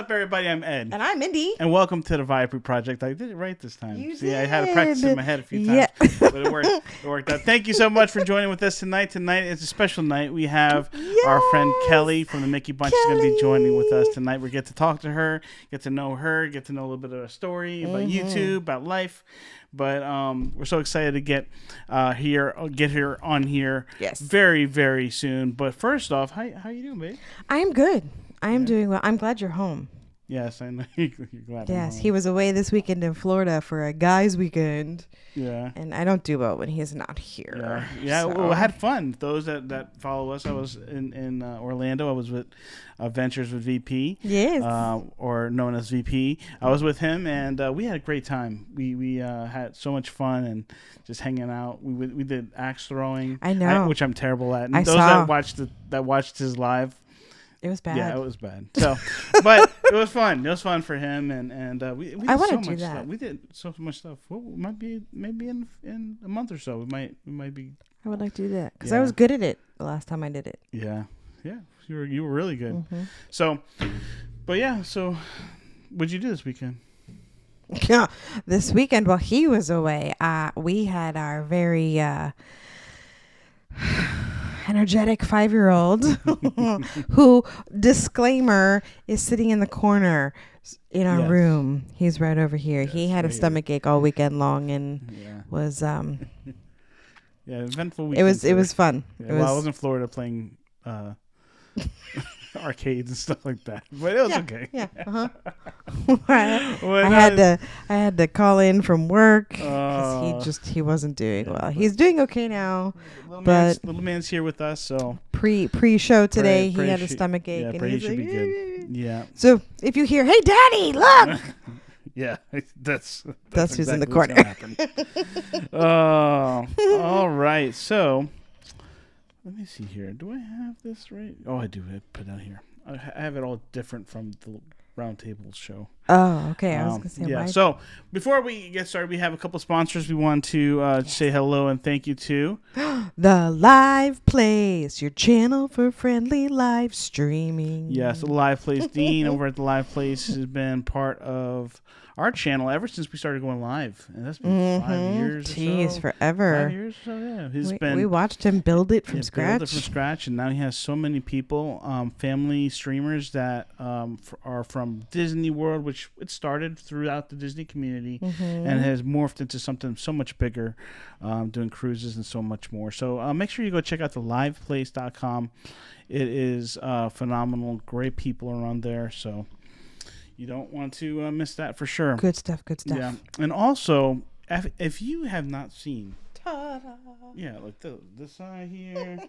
up, everybody? I'm Ed. And I'm Mindy. And welcome to the Viapree Project. I did it right this time. You See, did. I had to practice in my head a few times, but it worked. It worked out. Thank you so much for joining with us tonight. Tonight is a special night. We have our friend Kelly from the Mickey Bunch is going to be joining with us tonight. We get to talk to her, get to know her, get to know a little bit of her story about YouTube, about life. But we're so excited to get her on here. Yes. Very, very soon. But first off, how you doing, babe? I'm good. I am doing well. I'm glad you're home. Yes, I know. You're glad. Yes, he was away this weekend in Florida for a guys' weekend. Yeah. And I don't do well when he's not here. Yeah. So. Well, I had fun. Those that follow us, I was in Orlando. I was with Ventures with VP. Yes. Or known as VP. I was with him, and we had a great time. We had so much fun and just hanging out. We did axe throwing. I know. Which I'm terrible at. And I those saw. that watched his live. It was bad. Yeah, it was bad. So, but it was fun. It was fun for him, and we did I want so to do much that. stuff. We did so much stuff. Well, might be maybe in a month or so. We might be. I would like to do that because I was good at it the last time I did it. Yeah. You were really good. Mm-hmm. So, but yeah. So, what'd you do this weekend? Yeah, this weekend while he was away, we had our very energetic 5-year-old who, disclaimer, is sitting in the corner in our room. He's right over here. He had a stomach ache all weekend long and was eventful weekend. It was fun. Yeah, I was in Florida playing arcades and stuff like that, but it was okay. Yeah. I had to call in from work because he wasn't doing well. He's doing okay now, little man's here with us. So pre-show today, he had a stomach ache, and he he's should like, be good. Yeah. So if you hear, "Hey, Daddy, look," yeah, that's who's exactly in the corner. All right. So let me see here. Do I have this right? Oh, I do. I put it out here. I have it all different from the Roundtable show. Oh, okay. I was going to say, yeah. So before we get started, we have a couple sponsors we want to say hello and thank you to. The Live Place, your channel for friendly live streaming. Yes, the Live Place. Dean over at the Live Place has been part of our channel ever since we started going live, and that's been 5 years. Jeez, forever. 5 years or so. Yeah, we watched him build it from scratch. Build it from scratch, and now he has so many people, family streamers that are from Disney World, which it started throughout the Disney community, and has morphed into something so much bigger, doing cruises and so much more. So make sure you go check out the liveplace.com. It is phenomenal. Great people around there. So you don't want to miss that for sure. Good stuff. Yeah. And also, if you have not seen, like the sign here,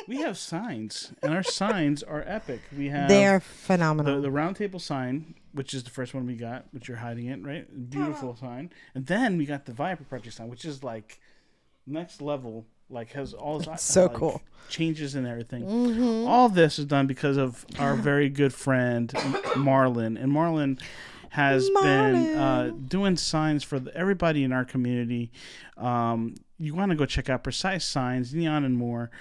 we have signs, and our signs are epic. They are phenomenal. The Roundtable sign, which is the first one we got, which you're hiding it, right? Beautiful sign. And then we got the Viapree Project sign, which is like next level. Like has all this so cool changes and everything. All this is done because of our very good friend Marlon, and Marlon has been doing signs for everybody in our community. You want to go check out Precise Signs, Neon, and more.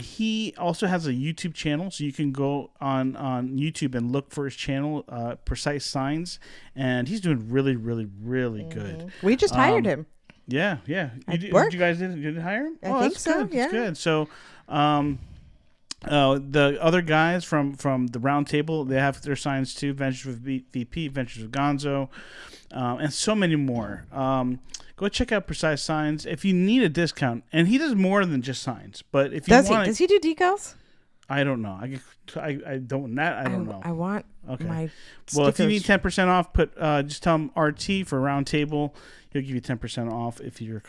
He also has a YouTube channel, so you can go on YouTube and look for his channel, Precise Signs, and he's doing really, really, really good. We just hired him. Yeah. You guys did hire him? I think so. Good. That's good. So, the other guys from the Roundtable, they have their signs too. Ventures with VP, Ventures with Gonzo, and so many more. Go check out Precise Signs if you need a discount. And he does more than just signs. But if you does he do decals? I don't know. I don't know. I want my stickers. Well, if you need 10% off, just tell him RT for Roundtable. He'll give you 10% off if you're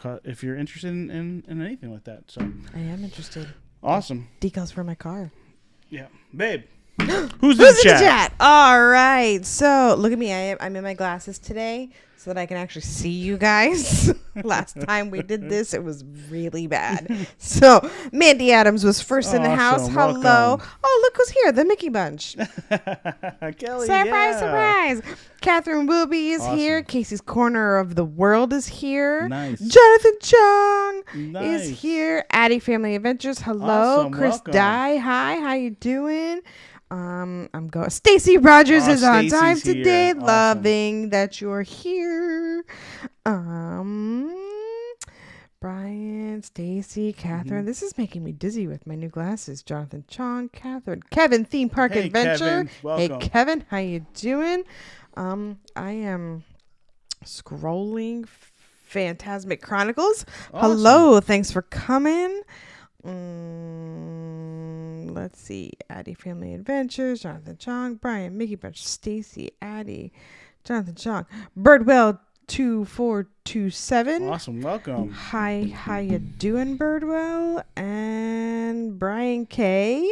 interested in anything like that. So I am interested. Awesome. Decals for my car. Yeah, babe. Who's in the chat? All right. So look at me. I'm in my glasses today so that I can actually see you guys. Last time we did this, it was really bad. So Mandy Adams was first in the house. Hello. Welcome. Oh, look who's here. The Mickey Bunch. Kelly, surprise. Catherine Wilby is here. Casey's Corner of the World is here. Nice. Jonathan Chung is here. Addie Family Adventures. Hello. Awesome. Chris Welcome. Dye. Hi. How you doing? I'm going. Stacy Rogers is on time Stacy's here. today. Awesome. Loving that you're here. Brian, Stacy, Catherine. This is making me dizzy with my new glasses. Jonathan Chong, Catherine, Kevin, Theme Park Hey, Adventure. Kevin. Welcome. Hey, Kevin, how you doing? I am scrolling Phantasmic Chronicles. Awesome. Hello, thanks for coming. Let's see. Addie Family Adventures, Jonathan Chong, Brian, Mickey Bunch, Stacy, Addie, Jonathan Chong, Birdwell 2427. Awesome. Welcome. Hi, how you doing, Birdwell? And Brian K.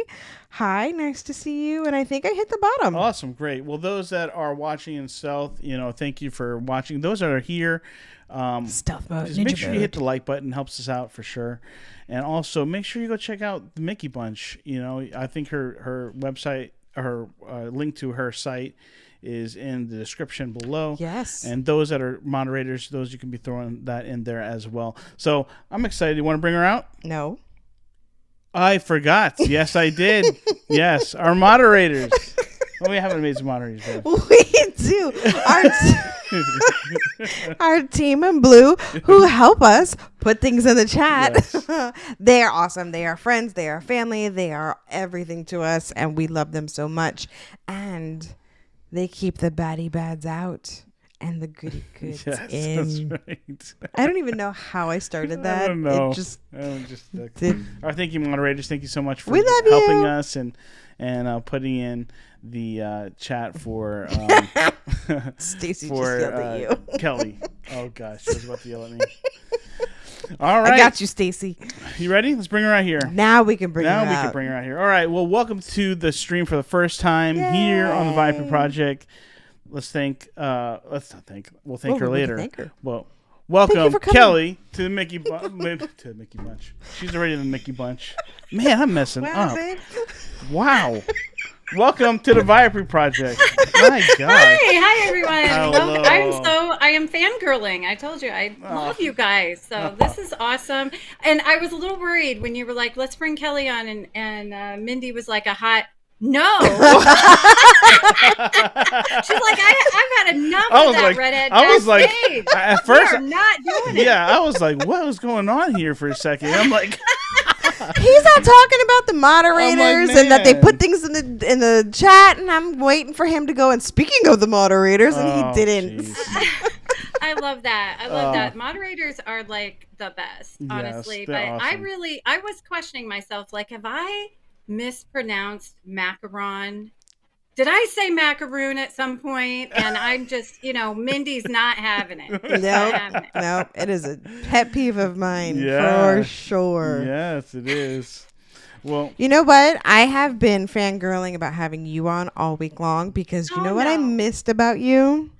Hi, nice to see you. And I think I hit the bottom. Awesome. Great. Well, those that are watching in stealth, thank you for watching. Those that are here, Stealth mode. just make sure you hit the like button. Helps us out for sure. And also make sure you go check out the Mickey Bunch. I think her website, her link to her site is in the description below. Yes. And those that are moderators, those you can be throwing that in there as well. So I'm excited. You want to bring her out? No. I forgot. Yes, I did. Yes, our moderators. Well, we haven't made some moderators. Though. We do. Our team in blue who help us put things in the chat. Yes. They are awesome. They are friends. They are family. They are everything to us, and we love them so much. And they keep the baddie bads out and the goody goods in. That's right. I don't even know how I started that. I don't know. It just did. Our thank you, moderators. Thank you so much for We love helping you. us and putting in the chat for Stacy for just yelled at you. Kelly. Oh gosh, she was about to yell at me. All right, I got you, Stacy. You ready? Let's bring her out here. Now we can bring her Now we out. can bring her out here. All right. Well, welcome to the stream for the first time here on the Viapree Project. Let's thank. Let's not thank. We'll thank her we can later. thank her. Well, welcome for coming. Kelly to the Mickey to the Mickey Bunch. She's already in the Mickey Bunch. Man, I'm messing Wow, up. babe. Wow. Welcome to the Viapree Project. My God. Hi everyone. Hello. I am fangirling. I told you I love you guys. So this is awesome. And I was a little worried when you were like, let's bring Kelly on, and Mindy was like a hot no. She's like, I've had enough of that redhead. I was like, at first, we are not doing it. yeah, I was like, what was going on here for a second? I'm like, He's not talking about the moderators and that they man. put things in the chat, and I'm waiting for him to go. And speaking of the moderators, and he didn't. Jeez. I love that. I love that. Moderators are like the best, honestly. But they're awesome. I was questioning myself, like, have I mispronounced macaron? Did I say macaroon at some point? And I'm just, Mindy's not having it. No, it is a pet peeve of mine Yeah. for sure. Yes, it is. Well, You know what? I have been fangirling about having you on all week long because you know what I no. missed about you?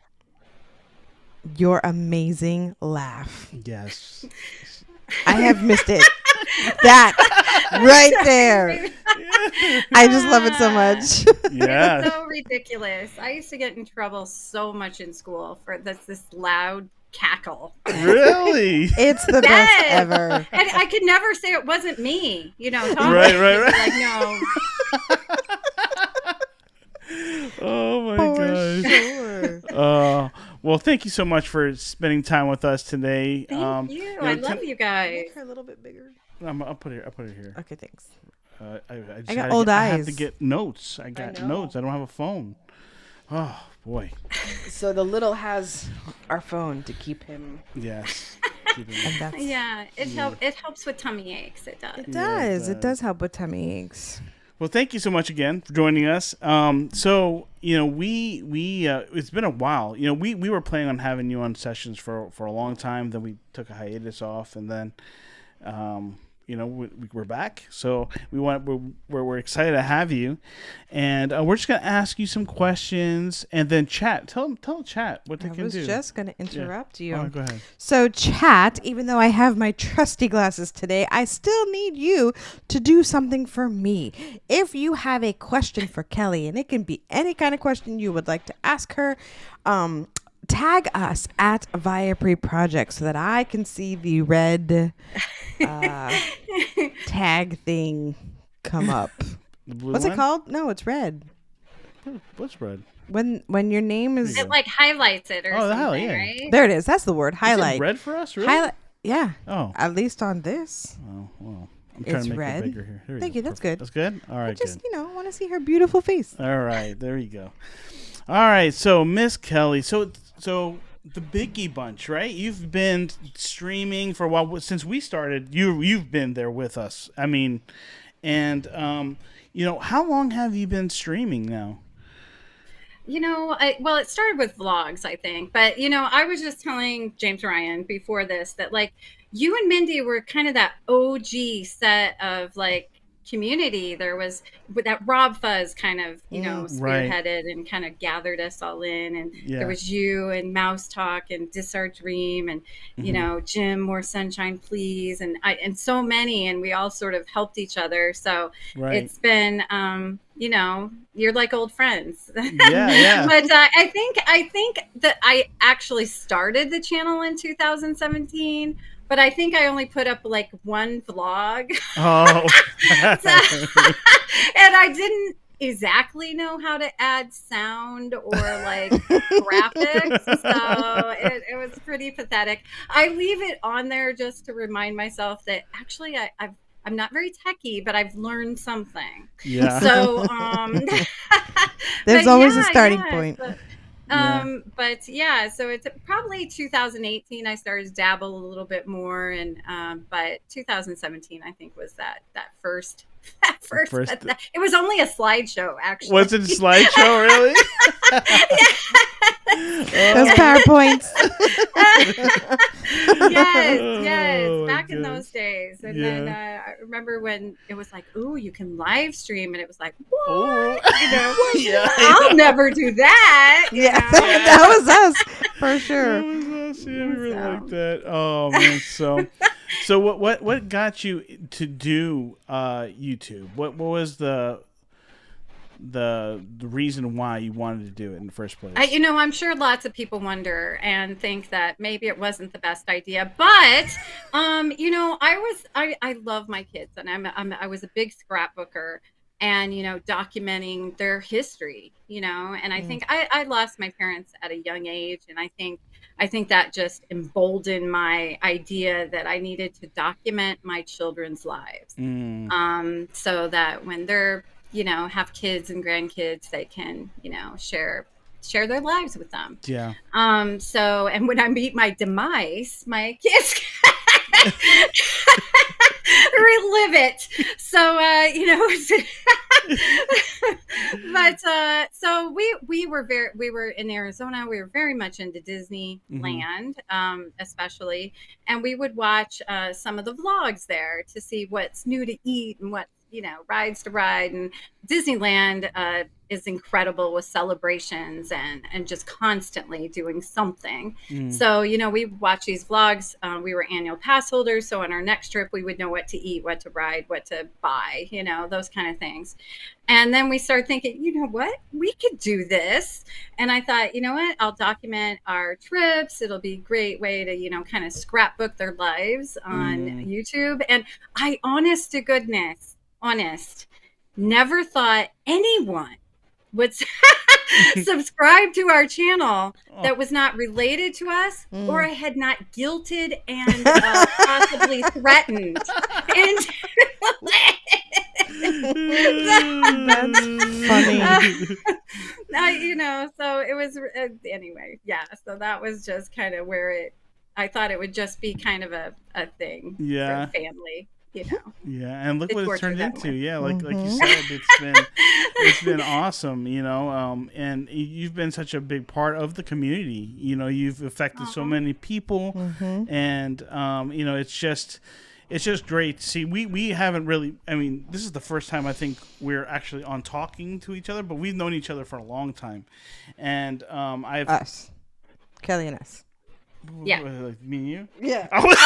Your amazing laugh. yes. I have missed it. That right there. I just love it so much. Yeah. It's so ridiculous. I used to get in trouble so much in school for this loud cackle. Really? It's the best ever. And I could never say it wasn't me, Tom. Right. Like, no. Oh my For gosh. sure. Well, thank you so much for spending time with us today. Thank you. I love you guys. Make her a little bit bigger. I'll put it here. Okay, thanks. I got old I have eyes. to get notes. I got know. notes. I don't have a phone. Oh boy. So the little has our phone to keep him. Yes. Keep it- And that's, Yeah, it helps with tummy aches. It does. It Yeah, does. It does help with tummy aches. Well, thank you so much again for joining us. So we it's been a while. We were planning on having you on sessions for a long time. Then we took a hiatus off, and then we're back. So we're excited to have you, and we're just gonna ask you some questions, and then chat. Tell chat what they I can was do. just going to interrupt you. Oh, go ahead. So chat, even though I have my trusty glasses today, I still need you to do something for me. If you have a question for Kelly, and it can be any kind of question you would like to ask her, tag us at Viapree Project so that I can see the red tag thing come up. The blue What's one? it called? No, it's red. What's red? When your name is It like highlights it or Oh, the something, hell, yeah. right? there, it is. That's the word. Is Highlight. it red for us, really? Highlight. Yeah. Oh. At least on this. Oh, well. I'm trying It's to make red. it bigger here. There Thank go. you. That's Perfect. good. That's good? All right, I just, good. want to see her beautiful face. All right, there you go. All right, so Miss Kelly, so the Biggie Bunch, right? You've been streaming for a while since we started. You've been there with us. I mean, and how long have you been streaming now? Well, it started with vlogs, I think. But, I was just telling James Ryan before this that, like, you and Mindy were kind of that OG set of, like, community. There was that Rob Fuzz kind of, spearheaded and kind of gathered us all in. And there was you and Mouse Talk and Dis Our Dream and, Jim, More Sunshine Please. And so many. And we all sort of helped each other. So it's been, you're like old friends. Yeah. But I think that I actually started the channel in 2017. But I think I only put up like one vlog. Oh. And I didn't exactly know how to add sound or like graphics. So it was pretty pathetic. I leave it on there just to remind myself that actually I'm not very techie, but I've learned something. Yeah. So there's always a starting point. So it's probably 2018 I started to dabble a little bit more, and but 2017 I think was that first it was only a slideshow, actually. Was it a slideshow, really? Those PowerPoints. Yes, back in those days. And then I remember when it was like, ooh, you can live stream, and it was like, what? I'll never do that. That was us for sure. That was us. Yeah, we were like that. Oh man, so what got you to do YouTube? What was the reason why you wanted to do it in the first place? I'm sure lots of people wonder and think that maybe it wasn't the best idea, but I love my kids, and I was a big scrapbooker, and documenting their history, and I think I lost my parents at a young age, and I think that just emboldened my idea that I needed to document my children's lives, so that when they're have kids and grandkids, they can share their lives with them. Yeah. And when I meet my demise, my kids relive it. So but so we were in Arizona. We were very much into Disneyland, especially, and we would watch some of the vlogs there to see what's new to eat and what rides to ride. And Disneyland is incredible with celebrations and just constantly doing something. So, we watch these vlogs. We were annual pass holders. So on our next trip, we would know what to eat, what to ride, what to buy, those kind of things. And then we started thinking, what? We could do this. And I thought, what? I'll document our trips. It'll be a great way to, kind of scrapbook their lives on YouTube. And I, honest to goodness, never thought anyone would subscribe to our channel that was not related to us or had not guilted and possibly threatened. And that's funny. So it was anyway. Yeah. So that was just kind of where I thought it would just be kind of a thing for family. Yeah, and look what it's turned into. Yeah, like you said, it's been awesome. And you've been such a big part of the community. You've affected so many people, and it's just great to see. We haven't really. I mean, this is the first time I think we're actually on talking to each other, but we've known each other for a long time, and us, Kelly and us. Yeah. Like me and you? Yeah. I was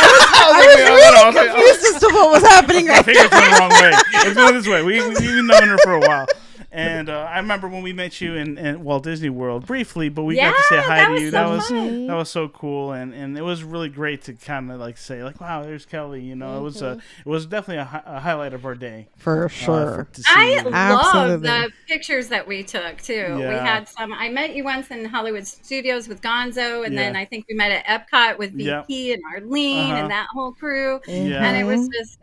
confused as to what was happening right. My finger's going the wrong way. It's going this way. We've known her for a while. And I remember when we met you in Walt Disney World briefly, but we Yeah, got to say hi that to was you. so fun. That was so cool, and it was really great to kind of like say like, wow, there's Kelly. You know, it was definitely a highlight of our day. For sure. To see I you. love Absolutely. the pictures that we took too. We Yeah. had some. I met you once in Hollywood Studios with Gonzo, and then Yeah. I think we met at Epcot with Yep. VP and Arlene Uh-huh. and that whole crew. Yeah. And it was just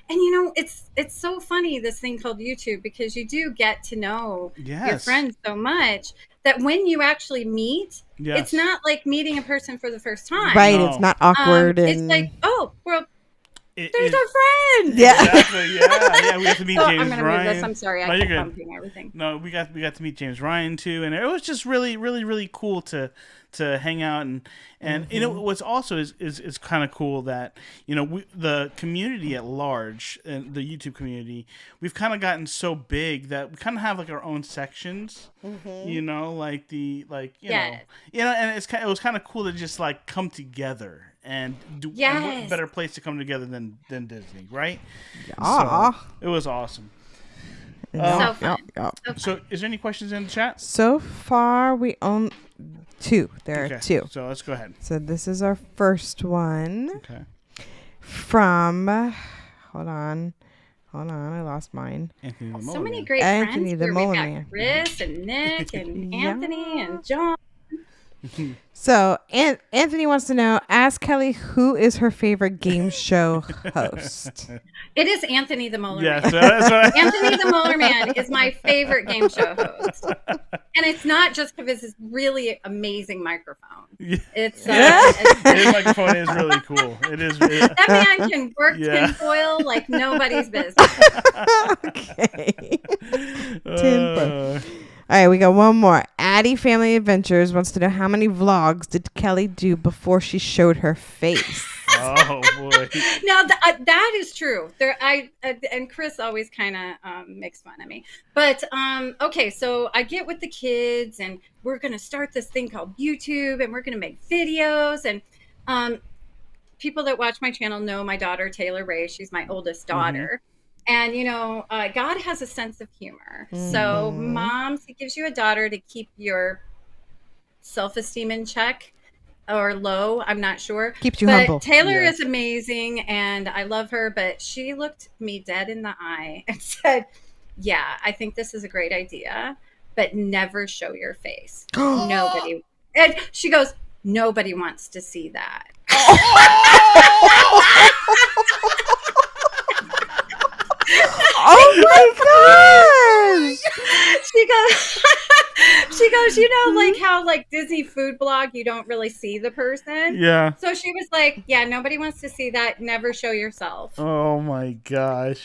and it's so funny, this thing called YouTube, because you do get to know your Yes. friends so much that when you actually meet, Yes. it's not like meeting a person for the first time. Right. No. It's not awkward. It's and like, oh, well, It there's is- our friend. Yeah. Exactly. Yeah. We got to meet So James I'm gonna Ryan. move this. I'm sorry, No, I you're keep good. bumping everything. No, we got to meet James Ryan too, and it was just really, really, really cool to hang out and you know what's also is kind of cool that the community at large, and the YouTube community, we've kind of gotten so big that we kind of have like our own sections, like Yes. and it was kind of cool to just like come together and do. And what Yes. better place to come together than Disney, right? Aw. So, it was awesome. So fun. So, is there any questions in the chat? So far, we own 2. There are 2. So let's go ahead. So this is our first one Okay. from. Hold on, I lost mine. Anthony the So Mole many Man. great Anthony friends the here. Mole We've got Man. Chris and Nick and Yeah. Anthony and John. So Anthony wants to know: ask Kelly who is her favorite game show host. It is Anthony the Molar Yeah, Man. so that's what I, Anthony the Molar Man is my favorite game show host. And it's not just because it's this really amazing microphone. Yeah. It's his microphone is really cool. It is. that man can work Yeah. tinfoil like nobody's business. Okay. Tinfoil. All right, we got one more. Addie Family Adventures wants to know how many vlogs did Kelly do before she showed her face? Oh boy. Now that is true. And Chris always kind of makes fun of me. But okay, so I get with the kids, and we're gonna start this thing called YouTube, and we're gonna make videos. And people that watch my channel know my daughter Taylor Ray. She's my oldest daughter. And, God has a sense of humor. So, moms, He gives you a daughter to keep your self-esteem in check or low. I'm not sure. Keeps you but humble. Taylor Yeah. is amazing, and I love her. But she looked me dead in the eye and said, yeah, I think this is a great idea, but never show your face. Nobody. And she goes, nobody wants to see that. Oh my gosh! she goes, like how like Disney food blog, you don't really see the person. Yeah. So she was like, yeah, nobody wants to see that. Never show yourself. Oh my gosh.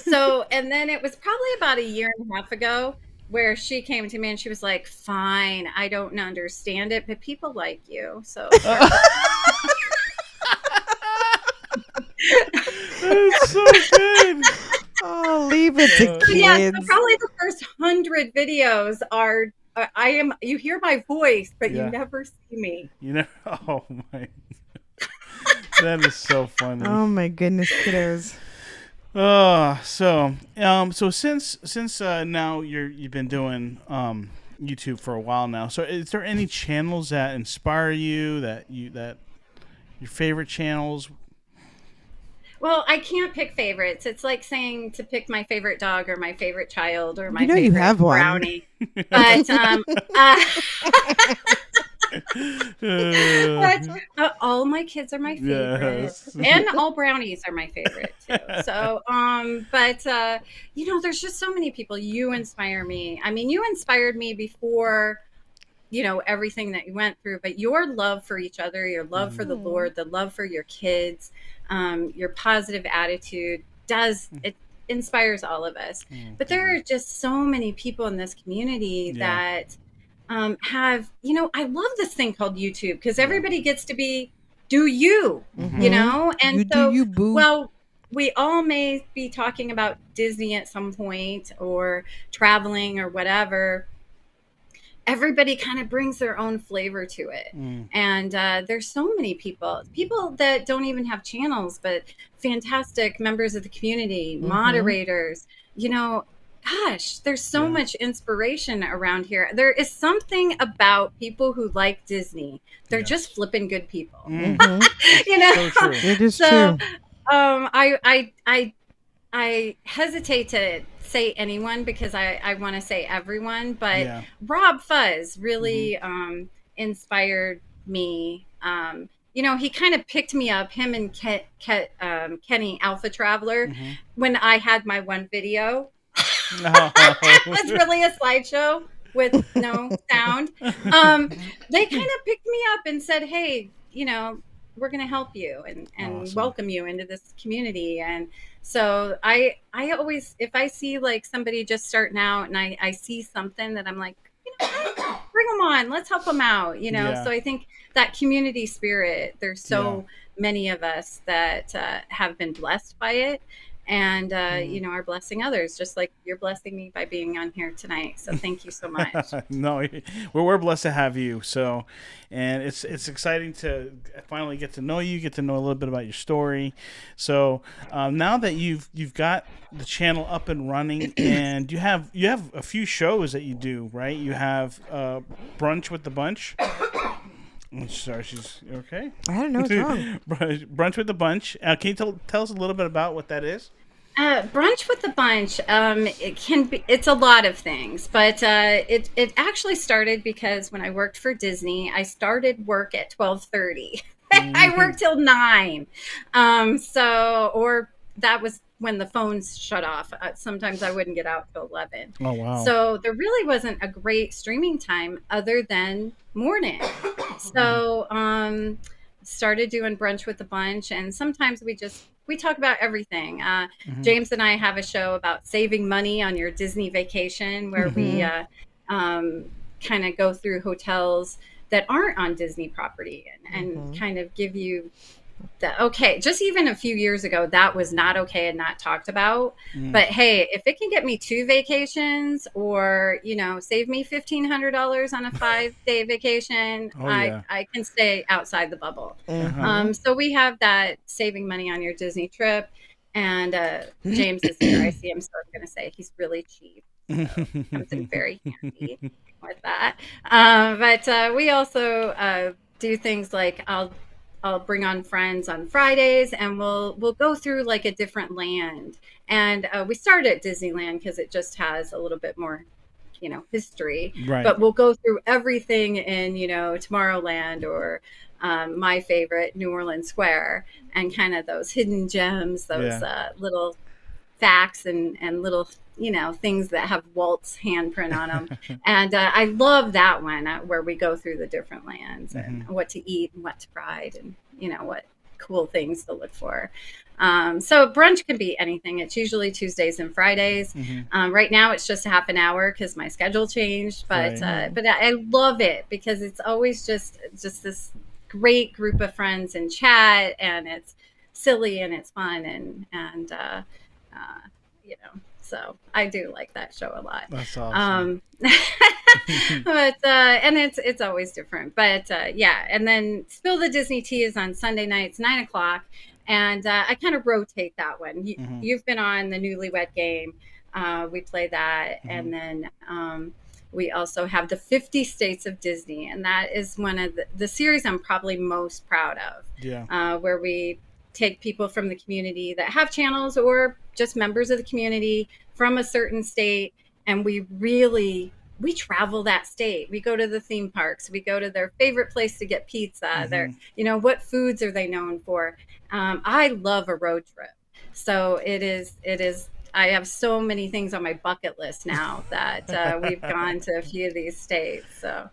So, and then it was probably about a year and a half ago where she came to me and she was like, fine, I don't understand it, but people like you. So That's so good. Oh, leave it to kids. yeah, so probably the first 100 videos are you hear my voice, but Yeah. you never see me. Oh my. That is so funny. Oh my goodness, kiddos. So since now you've been doing YouTube for a while now. So is there any channels that inspire you that your favorite channels? Well, I can't pick favorites. It's like saying to pick my favorite dog or my favorite child or my You know you favorite have one. brownie. But all my kids are my favorite, Yes. and all brownies are my favorite too. So, there's just so many people. You inspire me. I mean, you inspired me before, everything that you went through. But your love for each other, your love for the Lord, the love for your kids, your positive attitude it inspires all of us. But there are just so many people in this community that have, I love this thing called YouTube because everybody gets to do you, and You so, do you, boo. well, we all may be talking about Disney at some point or traveling or whatever. Everybody kind of brings their own flavor to it. And there's so many people that don't even have channels, but fantastic members of the community, moderators, gosh, there's so much inspiration around here. There is something about people who like Disney. They're just flipping good people. Mm-hmm. You know? So true. It is So, true. I hesitate to say anyone because I want to say everyone, but Yeah. Rob Fuzz really inspired me. He kind of picked me up, him and Kenny Alpha Traveler, when I had my one video. No. It was really a slideshow with no sound. They kind of picked me up and said, hey, we're going to help you and Awesome. welcome you into this community. And so I always, if I see like somebody just starting out and I see something that I'm like, bring them on, let's help them out, Yeah. So I think that community spirit, there's so many of us that have been blessed by it, and are blessing others, just like you're blessing me by being on here tonight. So thank you so much. No, we're blessed to have you. So, and it's exciting to finally get to know you, get to know a little bit about your story. So now that you've got the channel up and running, and you have a few shows that you do, right? You have Brunch with the Bunch. I'm sorry, she's okay. I don't know what's wrong. Brunch with the Bunch. Can you tell us a little bit about what that is? Brunch with the Bunch, it's a lot of things, but it actually started because when I worked for Disney, I started work at 12:30. I worked till 9. Or that was when the phones shut off. Sometimes I wouldn't get out till 11. Oh, wow. So there really wasn't a great streaming time other than morning. So started doing Brunch with the Bunch, and sometimes we talk about everything. James and I have a show about saving money on your Disney vacation, where we kind of go through hotels that aren't on Disney property and kind of give you just even a few years ago, that was not okay and not talked about. But hey, if it can get me 2 vacations or, save me $1,500 on a 5-day vacation, I can stay outside the bubble. So we have that saving money on your Disney trip. And James is here. I see him. So I'm going to say he's really cheap. So comes in very handy with that. But we also do things like I'll bring on friends on Fridays, and we'll go through like a different land. And we start at Disneyland because it just has a little bit more, history. Right. But we'll go through everything in, Tomorrowland or my favorite, New Orleans Square, and kind of those hidden gems, those little facts and little things that have Walt's handprint on them. And I love that one where we go through the different lands and what to eat and what to ride and what cool things to look for. So brunch can be anything. It's usually Tuesdays and Fridays. Right now it's just a half an hour because my schedule changed, but I love it because it's always just this great group of friends and chat, and it's silly and it's fun and so I do like that show a lot. That's awesome. But and it's always different. But and then Spill the Disney Tea is on Sunday nights, 9:00, and I kind of rotate that one. You've been on the Newlywed Game. We play that, and then we also have the 50 States of Disney, and that is one of the series I'm probably most proud of. Yeah. Where we take people from the community that have channels or just members of the community from a certain state, and we travel that state. We go to the theme parks, we go to their favorite place to get pizza, their what foods are they known for. I love a road trip, so it is I have so many things on my bucket list now that we've gone to a few of these states, so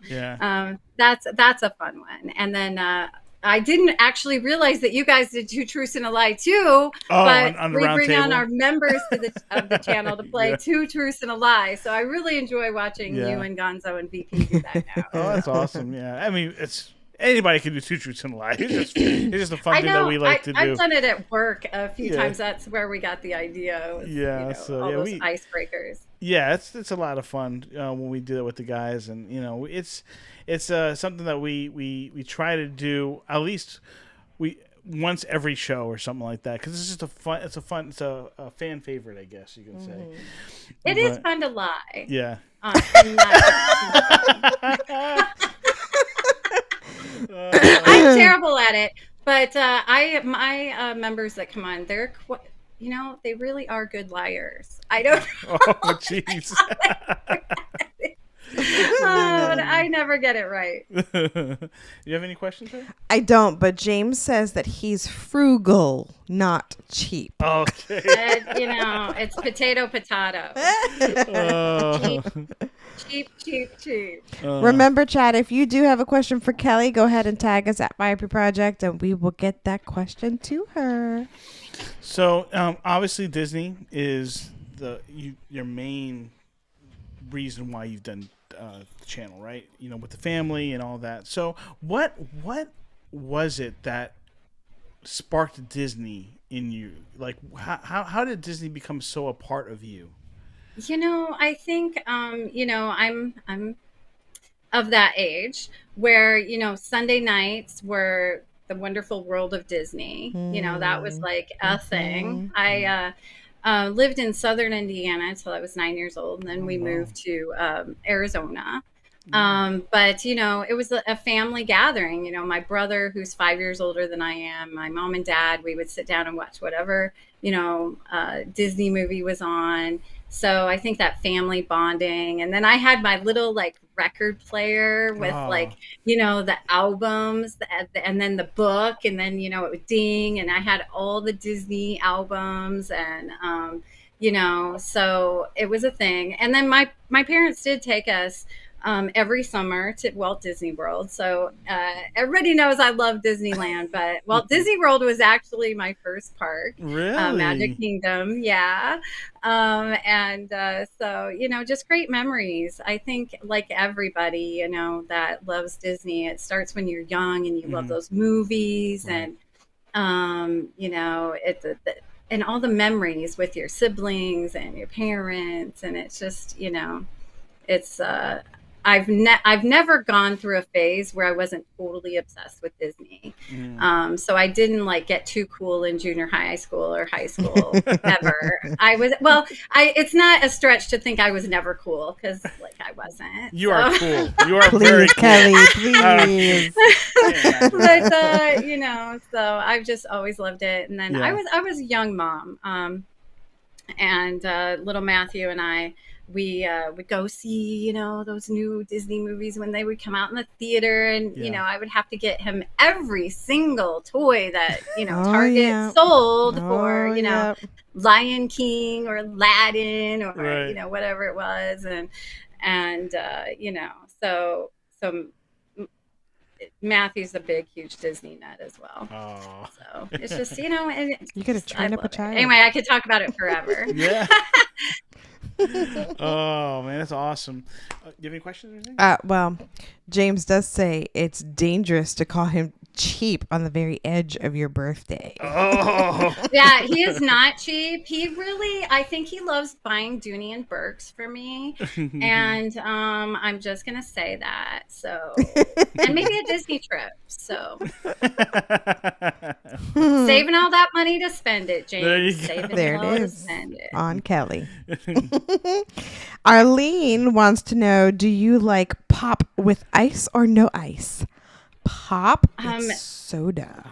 that's a fun one. And then I didn't actually realize that you guys did Two Truths and a Lie too. But on the we round bring table? on our members of the channel to play Two Truths and a Lie. So I really enjoy watching you and Gonzo and VP do that now. Oh, that's awesome. Yeah. I mean, anybody can do Two Truths and a Lie. It's just a fun thing that we like to do. I've done it at work a few times. That's where we got the idea. Was, those icebreakers. Yeah, it's a lot of fun when we do it with the guys, and it's something that we try to do. At least once every show or something like that, because it's just it's a fan favorite, I guess you can say. It is fun to lie. Yeah. I'm terrible at it, but my members that come on, they're they really are good liars. I don't know. Oh, jeez. But I never get it right. You have any questions, sir? I don't, but James says that he's frugal, not cheap. Okay. It's potato. Cheap. Remember, Chad, if you do have a question for Kelly, go ahead and tag us at Viapree Project, and we will get that question to her. So, obviously, Disney is your main reason why you've done the channel, right? With the family and all that. So, what was it that sparked Disney in you? Like, how did Disney become so a part of you? I think I'm of that age where Sunday nights were the Wonderful World of Disney. That was like a thing. I lived in southern Indiana until I was 9 years old, and then we moved to Arizona. But it was a family gathering. My brother, who's 5 years older than I am, my mom and dad, we would sit down and watch whatever Disney movie was on. So I think that family bonding, and then I had my little record player with the albums, and then the book, and then it would ding, and I had all the Disney albums, and so it was a thing. And then my parents did take us every summer to Walt Disney World. So everybody knows I love Disneyland, but Walt Disney World was actually my first park. Really? Magic Kingdom, yeah. So, just great memories. I think like everybody, that loves Disney, it starts when you're young and you love those movies, right. And, and all the memories with your siblings and your parents. And it's just, it's, I've never gone through a phase where I wasn't totally obsessed with Disney. So I didn't get too cool in junior high school or high school ever. It's not a stretch to think I was never cool, because I wasn't. You are cool. You are very cool. Kelly, please. But so I've just always loved it. And then I was a young mom, and little Matthew and I, we would go see, those new Disney movies when they would come out in the theater. And, I would have to get him every single toy that, Target sold for, Lion King or Aladdin or, right. Whatever it was. And so Matthew's a big, huge Disney nut as well. Oh. So it's just, and you got to train up a child. Anyway, I could talk about it forever. Yeah. Oh man, that's awesome. Do you have any questions or anything? Well, James does say it's dangerous to call him cheap on the very edge of your birthday. Oh. Yeah, he is not cheap. I think he loves buying Dooney and Burks for me. And I'm just going to say that. So, and maybe a Disney trip. So, saving all that money to spend it, James. There you go. Saving there it all it to is. spend it. On Kelly. Arlene wants to know, do you like pop with ice or no ice? Pop, it's soda.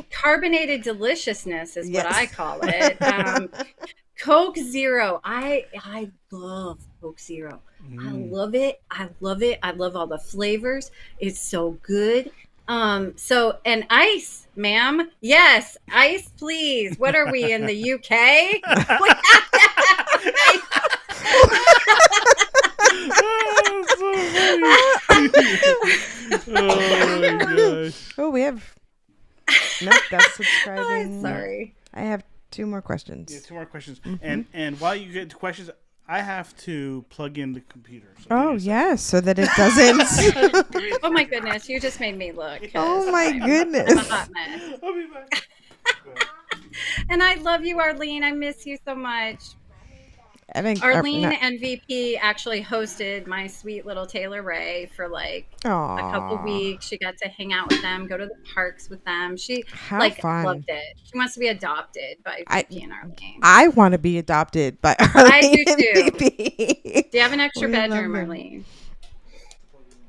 Carbonated deliciousness is what I call it. Coke Zero. I love Coke Zero. I love it. I love all the flavors. It's so good. And ice, ma'am. Yes, ice, please. What are we in the UK? We have to have ice. Oh my gosh. Oh, we have. Nope, that's subscribing. Oh, sorry. I have 2 more questions. Yeah, 2 more questions. And while you get to questions, I have to plug in the computer. So yes, so that it doesn't. Oh my goodness, you just made me look. Oh my goodness. I'm a hot mess. I'll be back. And I love you, Arlene. I miss you so much. I think Arlene and VP actually hosted my sweet little Taylor Ray for like a couple weeks. She got to hang out with them, go to the parks with them. She loved it. She wants to be adopted by VP and Arlene. I want to be adopted by Arlene. I do too. And VP. Do you have an extra bedroom, Arlene?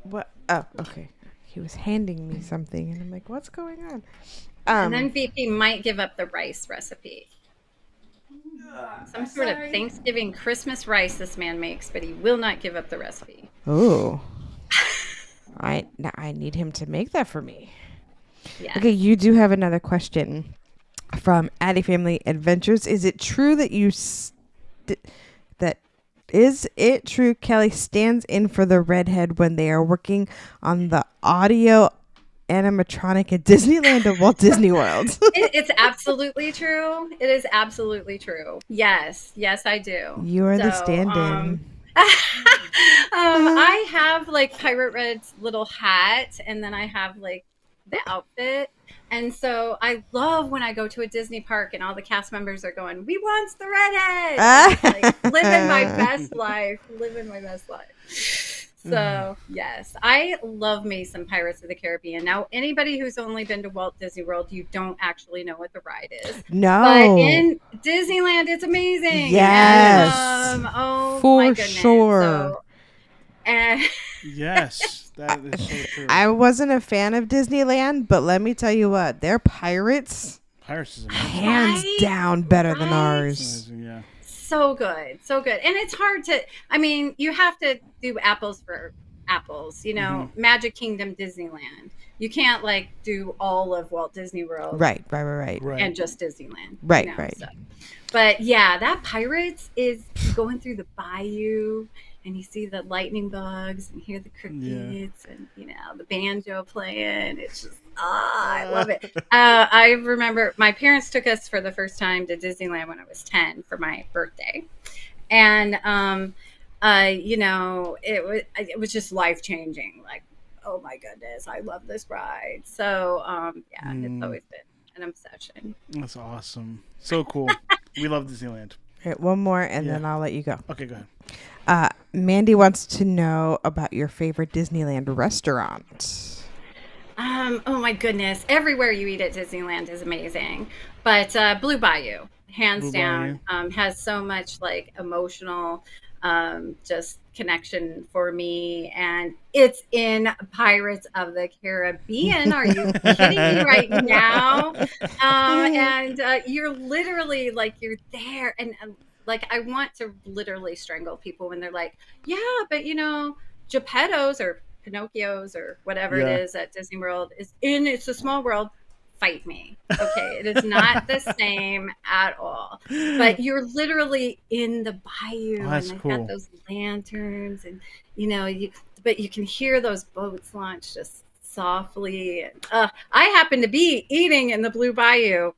What? Oh, okay. He was handing me something, and I'm like, "What's going on?" And then VP might give up the rice recipe. Some sort of Thanksgiving Christmas rice this man makes, but he will not give up the recipe. Oh, I need him to make that for me. Yeah. Okay, you do have another question from Addie Family Adventures. Is it true that Kelly stands in for the redhead when they are working on the audio animatronic at Disneyland or Walt Disney World? It's absolutely true. It is absolutely true. Yes, I do. You are the stand-in. I have like Pirate Red's little hat, and then I have like the outfit. And so I love when I go to a Disney park and all the cast members are going, "We want the redhead!" Like, living my best life. So, yes, I love me some Pirates of the Caribbean. Now, anybody who's only been to Walt Disney World, you don't actually know what the ride is. No. But in Disneyland, it's amazing. Yes. And, for my goodness. sure. So, and Yes, that is so true. I wasn't a fan of Disneyland, but let me tell you what, their pirates, Pirates is amazing. hands down better than ours. Amazing, yeah. So good. And it's hard to, I mean, you have to do apples for apples, you know, Magic Kingdom, Disneyland. You can't like do all of Walt Disney World. Right. And just Disneyland. Right, you know, right. So. But yeah, that Pirates is going through the bayou and you see the lightning bugs and hear the crickets and, you know, the banjo playing. It's just, I love it. I remember my parents took us for the first time to Disneyland when I was 10 for my birthday. And, you know, it was just life changing. Like, oh my goodness, I love this ride. So, yeah, it's always been an obsession. That's awesome. So cool. We love Disneyland. All right, one more, and then I'll let you go. Okay, go ahead. Mandy wants to know about your favorite Disneyland restaurant. Oh my goodness. Everywhere you eat at Disneyland is amazing. But Blue Bayou, hands down, has so much like emotional just connection for me. And it's in Pirates of the Caribbean. Are you kidding me right now? And you're literally like, you're there. And like, I want to literally strangle people when they're like, yeah, but you know, Geppetto's or Pinocchio's or whatever it is at Disney World it's a small world. Fight me. Okay. It is not the same at all, but you're literally in the bayou and they've got those lanterns and, you know, but you can hear those boats launch just softly. And, I happen to be eating in the Blue Bayou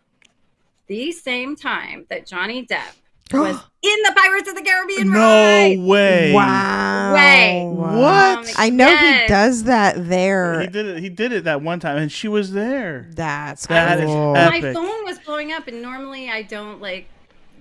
the same time that Johnny Depp was in the Pirates of the Caribbean ride. No way. Wow. What? I know he does that there. He did it that one time, and she was there. That is cool. epic. My phone was blowing up, and normally I don't like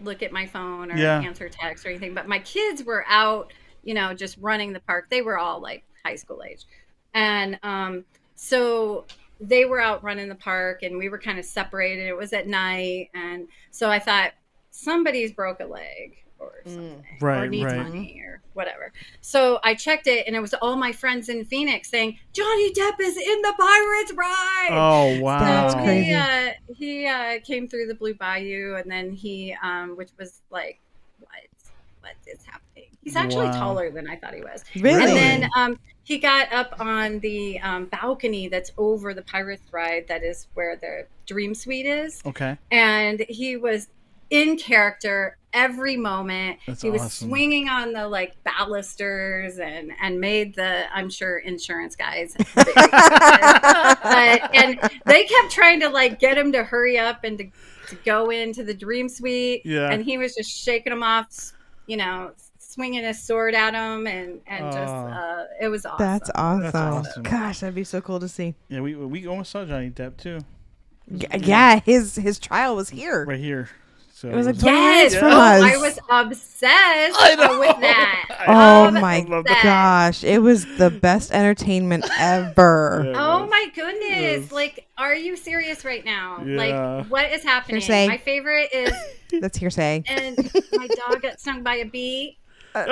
look at my phone or answer text or anything. But my kids were out, you know, just running the park. They were all like high school age, and so they were out running the park, and we were kind of separated. It was at night, and so I thought, somebody's broke a leg or something, or needs money or whatever. So I checked it, and it was all my friends in Phoenix saying, Johnny Depp is in the Pirates ride. Oh, wow. That's So crazy. he came through the Blue Bayou, and then he, which was like, what is happening? He's actually taller than I thought he was. Really? And then he got up on the balcony that's over the Pirates ride. That is where the Dream Suite is. Okay. And he was in character every moment. That's he was awesome. swinging on the like balusters and made the, I'm sure, insurance guys very excited. And they kept trying to like get him to hurry up and to go into the Dream Suite. Yeah. And he was just shaking them off, you know, swinging his sword at them and just it was awesome. That's awesome. That's awesome. Gosh, that'd be so cool to see. Yeah, we almost saw Johnny Depp too. Yeah, his trial was here. Right here. So It was like Yes, from us. I was obsessed with that. Oh my Obsessed. gosh, it was the best entertainment ever. Yeah. Oh my goodness! Yes. Like, are you serious right now? Yeah. Like, what is happening? Hearsay. My favorite is, That's hearsay. and my dog got stung by a bee. That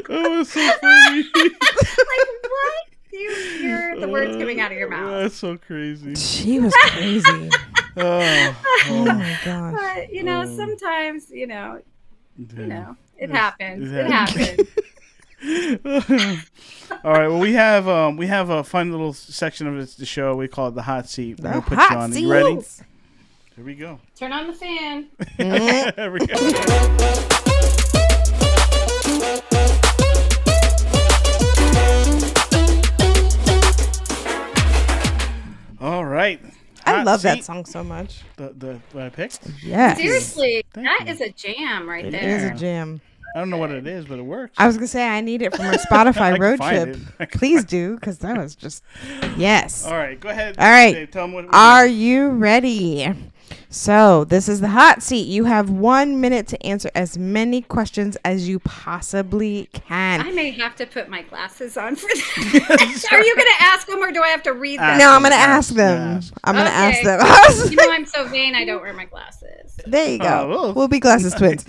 was so funny. Like, what? You hear the words coming out of your mouth. That's so crazy. She was crazy. Oh, Oh my gosh. But sometimes it happens. It It happens. All right. Well, we have a fun little section of the show. We call it the hot seat. We're gonna put hot you on. seat. You ready? Here we go. Turn on the fan. There we go. All right. I Hot love that seat. song so much. The what I picked. Yes. Seriously, Thank that you. is a jam right It there. is a jam. I don't know what it is, but it works. I was going to say I need it for my Spotify I can road find trip. it. Please do, because that was just, yes. All right. Go ahead. All right. Dave, tell them what we're Are doing. you ready? So this is the hot seat. You have 1 minute to answer as many questions as you possibly can. I may have to put my glasses on for that. Are you going to ask them or do I have to read them? No, I'm going to ask Ask, them. ask. I'm going to ask Okay. them. You know I'm so vain I don't wear my glasses. There you go. Oh, We'll be glasses twins.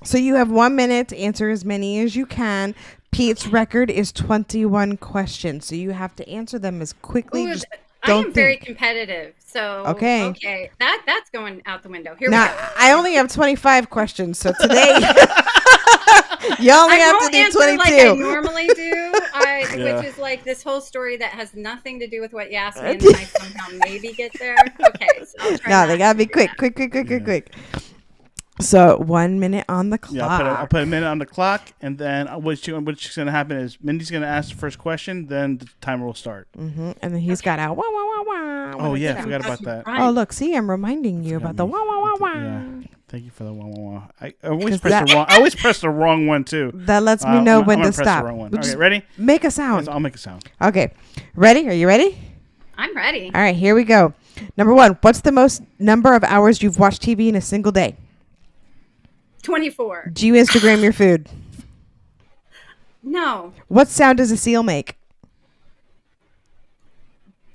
So you have 1 minute to answer as many as you can. Pete's record is 21 questions, so you have to answer them as quickly. Ooh, Just I don't am very think. competitive. So Okay. That's going out the window. Here Now we go. I only have 25 questions, so today you only I have won't to do answer 22. like I normally do, Yeah. which is like this whole story that has nothing to do with what you asked me, and then I somehow maybe get there. Okay, so I'll try No, not they gotta be to do quick, that. quick. So 1 minute on the clock. Yeah, I'll put a minute on the clock, and then what's going to happen is Mindy's going to ask the first question, then the timer will start. And then he's got out. Wah, wah, wah, wah, Oh, when yeah, it's I out. forgot about that. Right. Oh, look, see, I'm reminding you about the wah, wah, wah, wah. Yeah, thank you for the wah wah wah. I always 'Cause press that- the wrong. I always press the wrong one too. That lets me know I'm when gonna to press stop. The wrong one. We'll Okay, just ready? Make a Yes, sound. I'll make a sound. Okay. Ready? Are you ready? I'm ready. All right, here we go. Number 1. What's the most number of hours you've watched TV in a single day? 24. Do you Instagram your food? No. What sound does a seal make?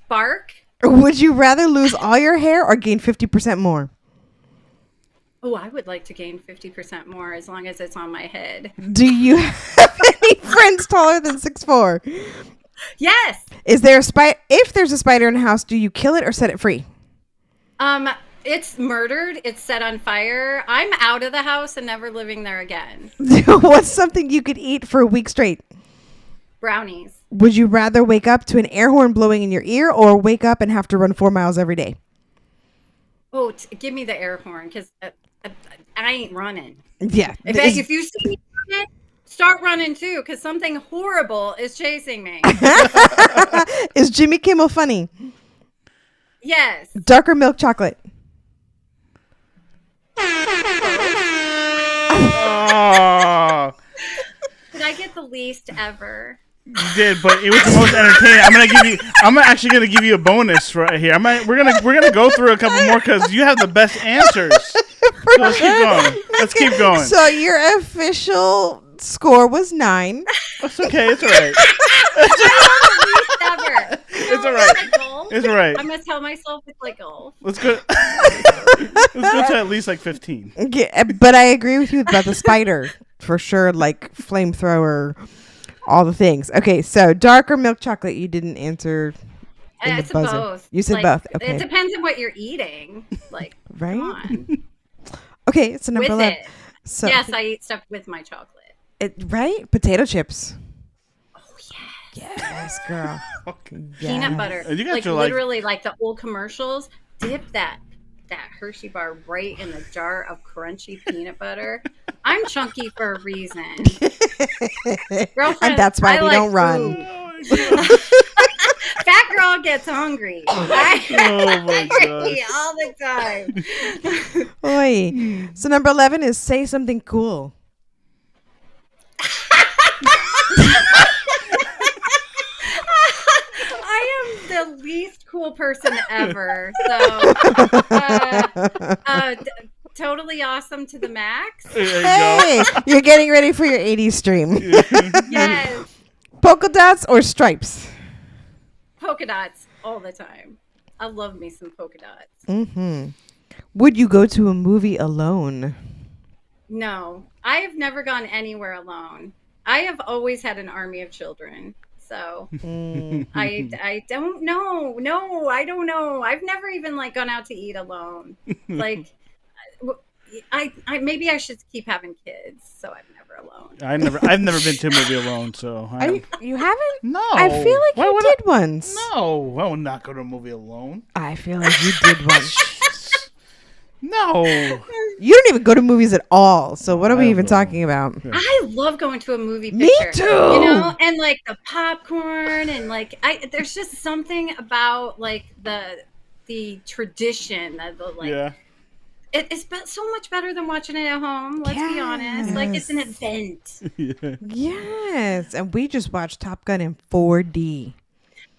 Bark. Would you rather lose all your hair or gain 50% more? Oh, I would like to gain 50% more as long as it's on my head. Do you have any friends taller than 6'4"? Yes. Is there a spider? If there's a spider in a house, do you kill it or set it free? It's murdered. It's set on fire. I'm out of the house and never living there again. What's something you could eat for a week straight? Brownies. Would you rather wake up to an air horn blowing in your ear or wake up and have to run 4 miles every day? Oh, give me the air horn because I ain't running. Yeah. If you see me running, start running too because something horrible is chasing me. Is Jimmy Kimmel funny? Yes. Dark or milk chocolate? Oh, Did I get the least ever? you did, but it was the most entertaining. I'm actually gonna give you a bonus right here. We're gonna go through a couple more because you have the best answers. So let's keep going. Let's keep going. So your official score was 9. It's okay. It's all right. Least ever. It's all right. Like golf. It's all right. I'm gonna tell myself it's like golf. Let's go. Let's go to at least like 15. Yeah, but I agree with you about the spider for sure. Like flamethrower, all the things. Okay, so dark or milk chocolate? You didn't answer. in the It's buzzer. both. You said both. Okay, It depends on what you're eating. Like, Right? come on. okay. So number With 11. it. So Yes, I eat stuff with my chocolate. right? Potato chips. Oh yeah. Yes, girl. Peanut butter. And you got Like your, like- literally like the old commercials. Dip that Hershey bar right in the jar of crunchy peanut butter. I'm chunky for a reason. Girlfriend, And that's why I we like don't run. food. Fat girl gets hungry. Oh my Hungry gosh. all the time. Oi. So number 11 is say something cool. I am the least person ever. So, totally awesome to the max. Hey, you're getting ready for your 80s stream. Yes. Polka dots or stripes? Polka dots all the time. I love me some polka dots. Mm-hmm. Would you go to a movie alone? No, I have never gone anywhere alone. I have always had an army of children. So I don't know. No, I don't know. I've never even like gone out to eat alone. Like I maybe I should keep having kids so I'm never alone. I've never been to a movie alone, so You haven't? no. I feel like you did once. No, I will not go to a movie alone. I feel like you did once. No. You don't even go to movies at all. So what are we even talking about? I love going to a movie picture. Me too. You know, and like the popcorn and like there's just something about like the tradition of the like. Yeah. It's so much better than watching it at home. Let's be honest. Like it's an event. Yeah. Yes, and we just watched Top Gun in 4D.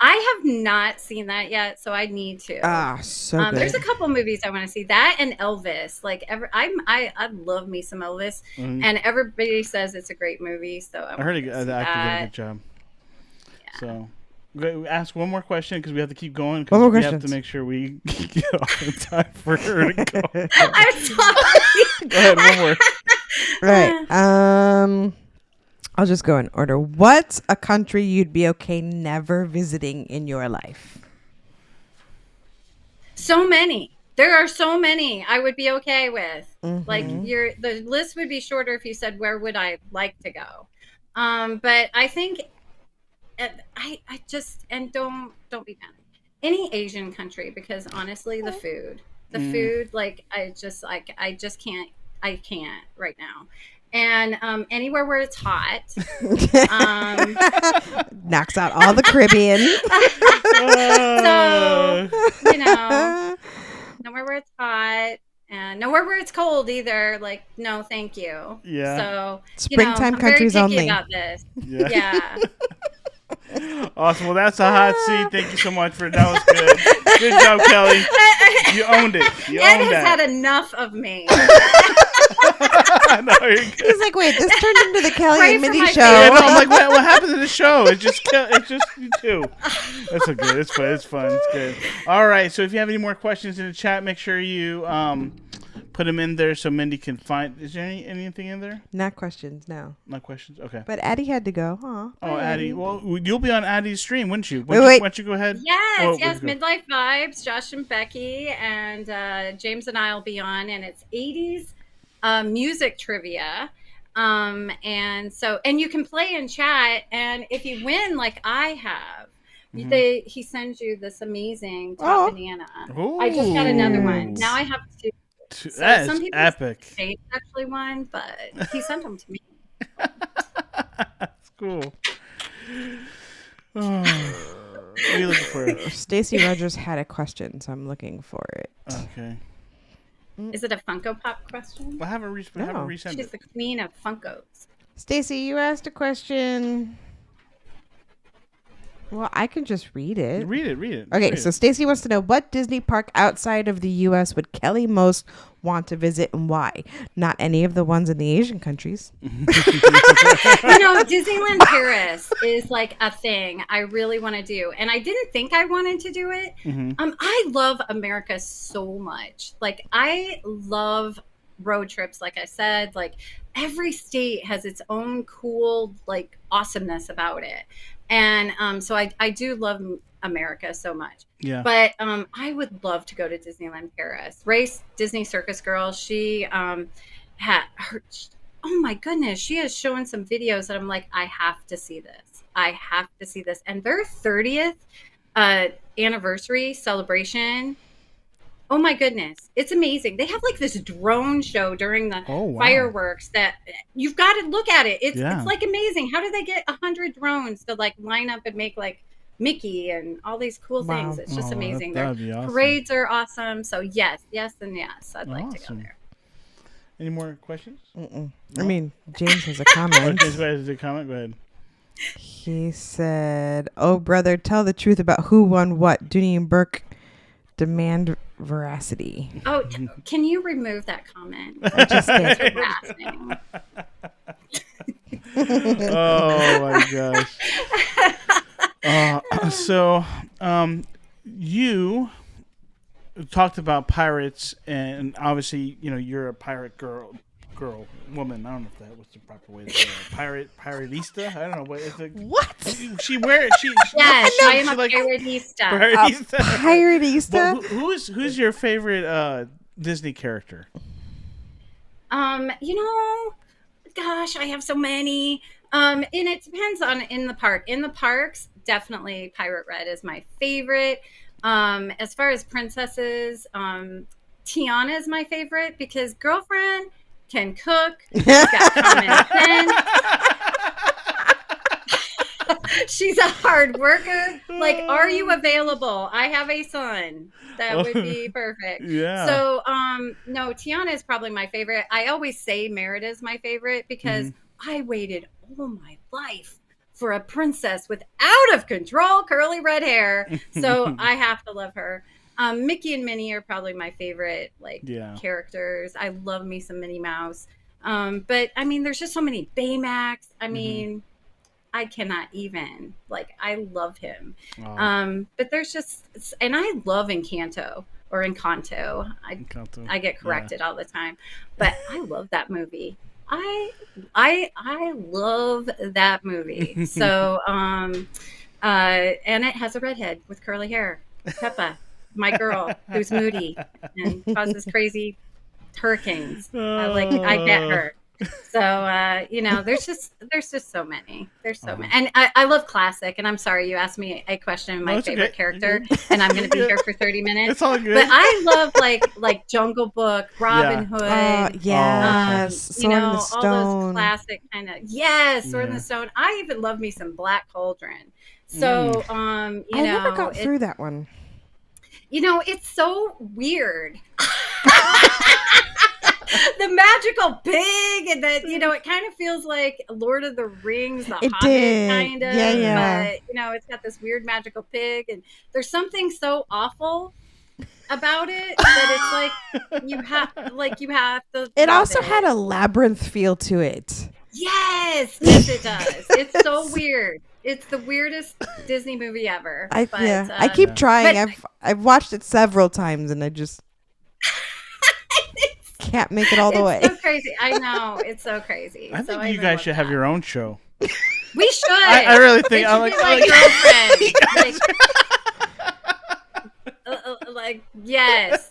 I have not seen that yet, so I need to. So good. There's a couple movies I want to see. That and Elvis. Like I love me some Elvis, and everybody says it's a great movie. So I heard the actor did a good job. Yeah. So, ask one more question because we have to keep going. One more we question. have to make sure we get off in time for her to go. I'm sorry. Go ahead, one more. Right. I'll just go in order. What's a country you'd be okay never visiting in your life? So many. There are so many I would be okay with. Like the list would be shorter if you said where would I like to go. But I think I just and don't be mad. Any Asian country because honestly the food like I can't right now. And anywhere where it's hot. Knocks out all the Caribbean. So, you know, nowhere where it's hot and nowhere where it's cold either. Like, no, thank you. Yeah. So, springtime I'm countries very picky only. about this. Yeah. Awesome. Well, that's a hot seat. Thank you so much for that. Was good. Good job, Kelly. You owned it. Ed has had enough of me. No, you're good. He's like, wait, this turned into the Kelly Pray and for Mindy my show. Yeah, no, I'm like, what happened to the show? It's just you two. That's so good. It's fun. It's fun. It's good. All right. So if you have any more questions in the chat, make sure you put them in there so Mindy can find. Is there anything in there? Not questions, no. Not questions. Okay. But Addie had to go. Huh? Oh, Addie. Well, you'll be on Addie's stream, wouldn't you? Wait. Why don't you go ahead? Yes. Midlife Vibes, Josh and Becky, and James and I will be on, and it's 80s music trivia. And you can play and chat, and if you win, like I have, he sends you this amazing top banana. Ooh. I just got another one. Now I have two. So that some is people epic. say it's actually one, but he sent them to me. That's cool. Oh. What are you looking for? Stacy Rogers had a question, so I'm looking for it. Okay. Is it a Funko Pop question? Well, have her resend She's it. the queen of Funkos. Stacy, you asked a question. Well, I can just read it. Read it. Okay, read so it. Stacy wants to know what Disney park outside of the U.S. would Kelly most want to visit and why? Not any of the ones in the Asian countries. Disneyland Paris is like a thing I really want to do. And I didn't think I wanted to do it. I love America so much. Like, I love road trips, like I said. Like, every state has its own cool, like, awesomeness about it. And so I do love America so much. Yeah. But I would love to go to Disneyland Paris. Race, Disney Circus Girl, she had her. Oh my goodness, she has shown some videos that I'm like, I have to see this. I have to see this. And their 30th anniversary celebration. Oh my goodness. It's amazing. They have like this drone show during the fireworks that you've got to look at it. It's like amazing. How did they get 100 drones to like line up and make like Mickey and all these cool things? It's just amazing. Their awesome. parades are awesome. So yes. I'd like to go there. Any more questions? I mean, James has a comment. James has a comment. Go ahead. He said, "Oh, brother, tell the truth about who won what. Dooney and Burke demand veracity." Oh, can you remove that comment? I just It's did. harassing. Oh my gosh. So, you talked about pirates, and obviously, you're a pirate woman. I don't know if that was the proper way to say it. Piratista. I don't know what is it. What? She wears. Yes, I am a like piratista. piratista. Piratista? Well, who's your favorite Disney character? Gosh, I have so many. And it depends on in the park. In the parks, definitely Pirate Red is my favorite. As far as princesses, Tiana is my favorite because girlfriend can cook. She's got common sense. She's a hard worker. Like, are you available? I have a son. That would be perfect. Yeah. So, no, Tiana is probably my favorite. I always say Merida is my favorite because I waited all my life for a princess with out of control curly red hair. So I have to love her. Mickey and Minnie are probably my favorite characters. I love me some Minnie Mouse. But I mean, there's just so many. Baymax. I mean, I cannot even I love him. But there's just, and I love Encanto or Encanto. I get corrected all the time, but I love that movie. I love that movie. So, and it has a redhead with curly hair, Peppa, my girl, who's moody and causes crazy hurricanes. I get her. So, there's just so many. There's so many. And I love classic. And I'm sorry, you asked me a question, my favorite character, and I'm going to be here for 30 minutes. It's all good. But I love like Jungle Book, Robin Hood. Yes. Sword in the Stone. All those classic kind of, Sword in the Stone. I even love me some Black Cauldron. So, I never got through that one. It's so weird. The magical pig, and then it kind of feels like Lord of the Rings, the Hobbit kind of. Yeah. But it's got this weird magical pig, and there's something so awful about it that it's like you have to. It also had a labyrinth feel to it. Yes, it does. It's so weird. It's the weirdest Disney movie ever. I keep trying. I've watched it several times, and I just can't make it all the way. It's so crazy. I know. It's so crazy. I think you guys should have your own show. We should. I really think I like girlfriend. Yes.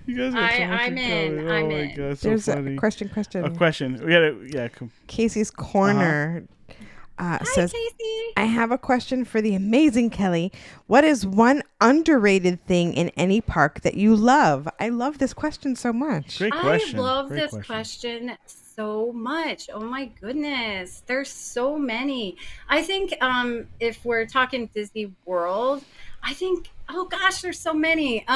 You guys are I'm in. I'm in. God, so There's funny. a question. A question. We gotta. Casey's Corner says, Casey. I have a question for the amazing Kelly. What is one underrated thing in any park that you love? I love this question so much. Great question. I love this question so much. Oh my goodness. There's so many. I think if we're talking Disney World, I think, oh gosh, there's so many.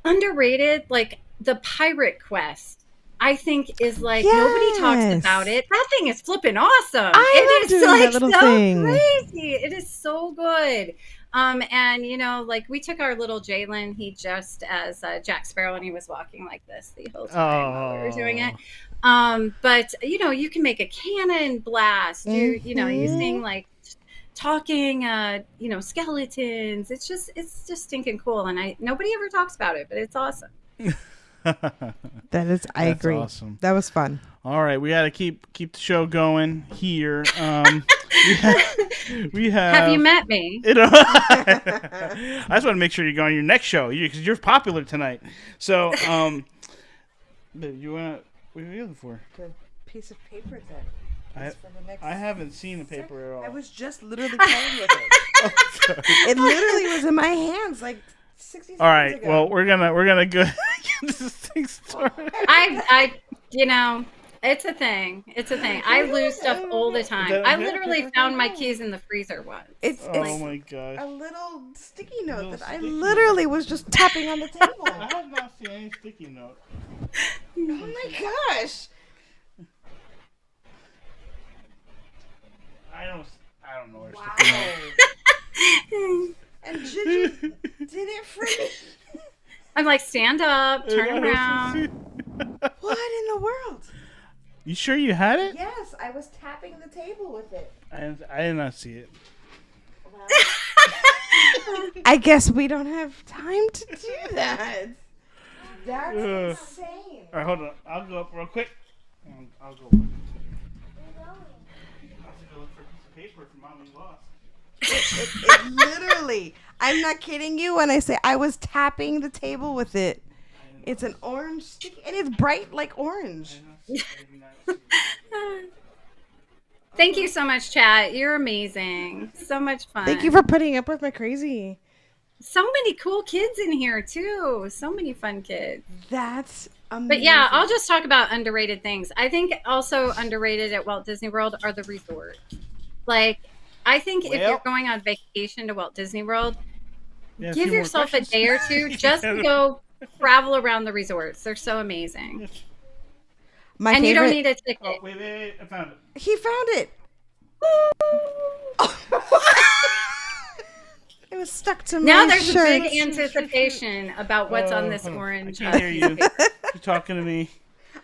Underrated, like the Pirate Quest. I think is nobody talks about it. That thing is flipping awesome. I love doing that little thing. Crazy. It is so good. And we took our little Jalen. He just as Jack Sparrow, and he was walking like this the whole time while we were doing it. But you can make a cannon blast. Using talking, skeletons. It's just stinking cool, and nobody ever talks about it, but it's awesome. That is, I agree. Awesome. That was fun. All right, we got to keep the show going here. We have. Have you met me? I just want to make sure you go on your next show because you're popular tonight. So, you want to? What are you looking for? The piece of paper that. I haven't seen the paper at all. I was just literally playing with it. It literally was in my hands 60 seconds all right. ago. Well, we're gonna go get this thing started. It's a thing. It's a thing. I lose stuff all the time. I literally found my keys in the freezer once. It's oh my gosh. A little sticky note that I literally was just tapping on the table. I have not seen any sticky note. Oh my gosh. And Ginger did it for me. I'm like, stand up, turn around. What in the world? You sure you had it? Yes, I was tapping the table with it. I did not see it. I guess we don't have time to do that. That's insane. All right, hold on. I'll go up real quick. I'll go. I'll have to go look for a piece of paper if Mommy lost. It literally, I'm not kidding you when I say I was tapping the table with it. It's an orange stick, and it's bright like orange. Thank you so much, chat. You're amazing. So much fun. Thank you for putting up with my crazy. So many cool kids in here too. So many fun kids. That's amazing. But yeah, I'll just talk about underrated things. I think also underrated at Walt Disney World are the resorts. Like, I think if you're going on vacation to Walt Disney World, give yourself a day or two just to go travel around the resorts. They're so amazing. And you don't need a ticket. Oh, wait. I found it. He found it. It was stuck to my Now there's shirt. a big anticipation about what's on this orange. I can't hear you. You're talking to me.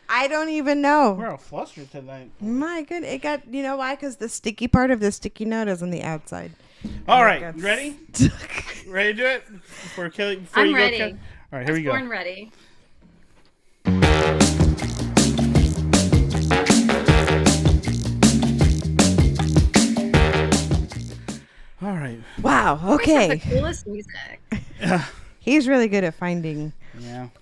I don't even know. We're all flustered tonight. My goodness. It got, you know why? Because the sticky part of the sticky note is on the outside. All right. Ready? Ready to do it? I'm ready. All right, here we go. Born ready. All right. Wow. Okay. The coolest music. He's really good at finding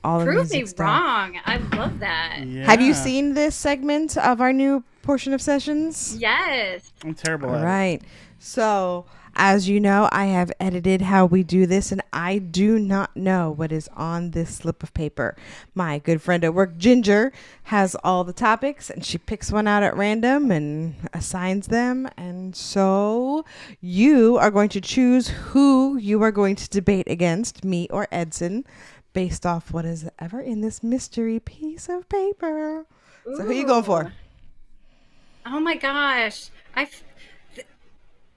all the Prove music me stuff. wrong. I love that. Yeah. Have you seen this segment of our new portion of sessions? Yes. I'm terrible at All it. right. So, as you know, I have edited how we do this, and I do not know what is on this slip of paper. My good friend at work, Ginger, has all the topics, and she picks one out at random and assigns them. And so you are going to choose who you are going to debate against, me or Edson, based off what is ever in this mystery piece of paper. Ooh. So who are you going for? Oh my gosh.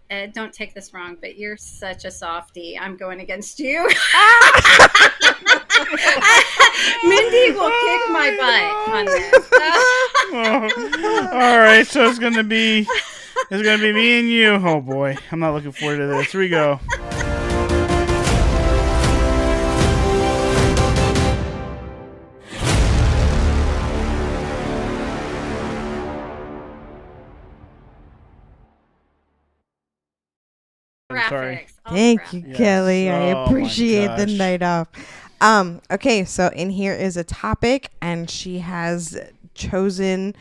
Ed, don't take this wrong, but you're such a softie. I'm going against you. Mindy will kick my butt on this. All right, so it's gonna be me and you. Oh boy, I'm not looking forward to this. Here we go. Sorry. Thank you, Yes. Kelly. I Oh, my appreciate the gosh. night off. Okay, so in here is a topic, and she has chosen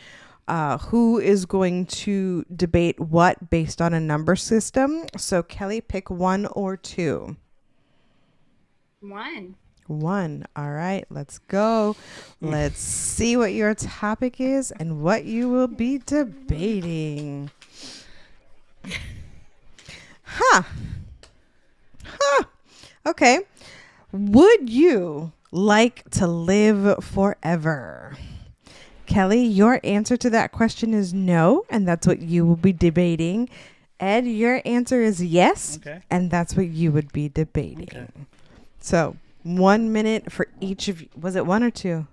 who is going to debate what based on a number system. So Kelly, pick 1 or 2. 1. 1. All right, let's go. Let's see what your topic is and what you will be debating. Huh. Okay. Would you like to live forever? Kelly, your answer to that question is no, and that's what you will be debating. Ed, your answer is yes, and that's what you would be debating. Okay. So 1 minute for each of you. Was it 1 or 2?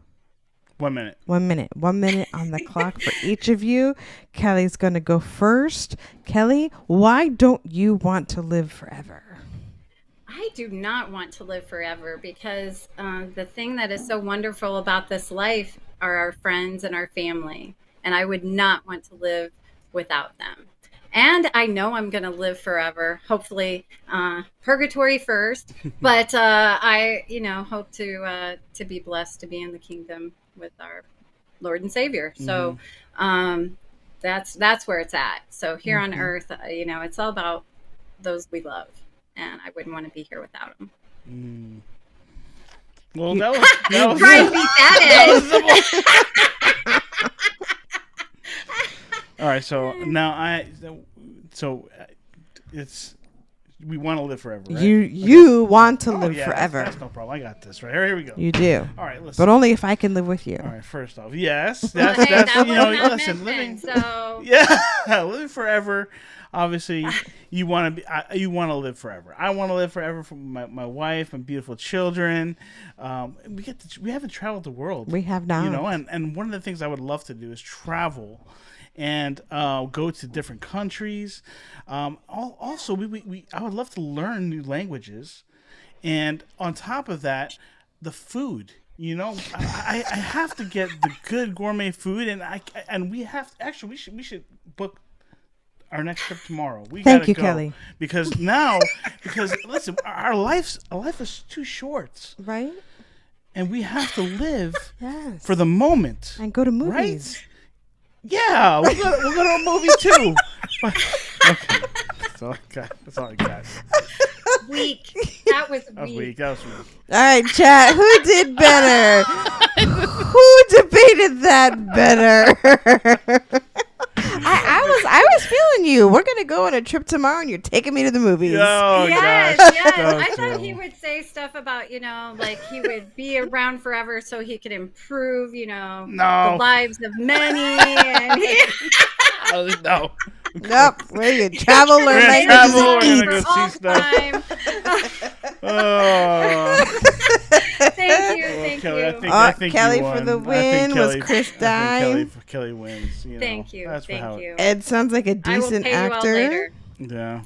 1 minute. 1 minute. 1 minute on the clock for each of you. Kelly's going to go first. Kelly, why don't you want to live forever? I do not want to live forever because the thing that is so wonderful about this life are our friends and our family. And I would not want to live without them. And I know I'm going to live forever, hopefully purgatory first. But I, hope to be blessed to be in the kingdom with our Lord and Savior. So that's where it's at. So here on earth, it's all about those we love. And I wouldn't want to be here without them. Well, that was Brian beat that All right, so now it's we want to live forever, right? You want to live forever. That's no problem. I got this, right? Here we go. You do. All right, listen. But only if I can live with you. All right, first off, yes. Well, That's hey, that you know, was not listen, meant living. then, so Yeah, living forever. Obviously, you want to live forever. I want to live forever for my wife, my beautiful children. We haven't traveled the world. We have not. You know, and one of the things I would love to do is travel and go to different countries. Also, I would love to learn new languages, and on top of that, the food. You know, I have to get the good gourmet food, and we should book our next trip tomorrow. Thank you, Kelly. Because listen, our life is too short, right? And we have to live yes. for the moment and go to movies. Right? Yeah, we'll go to a movie too. Okay, that's all I got. Weak. That was weak. That was weak. All right, chat. Who did better? Who debated that better? I was feeling you. We're gonna go on a trip tomorrow, and you're taking me to the movies. Oh, yes, gosh. yes. So I true. thought he would say stuff about, like he would be around forever, so he could improve, the lives of many. And No. Nope. We're gonna travel, learn languages, we're and gonna eat. go see stuff. Oh. Thank you. Kelly, I think Kelly you won. for the I think win. Kelly- Was Chris I think Dime? Kelly wins. Thank you. Thank you. Ed sounds like a I will decent pay you all actor. later. Yeah.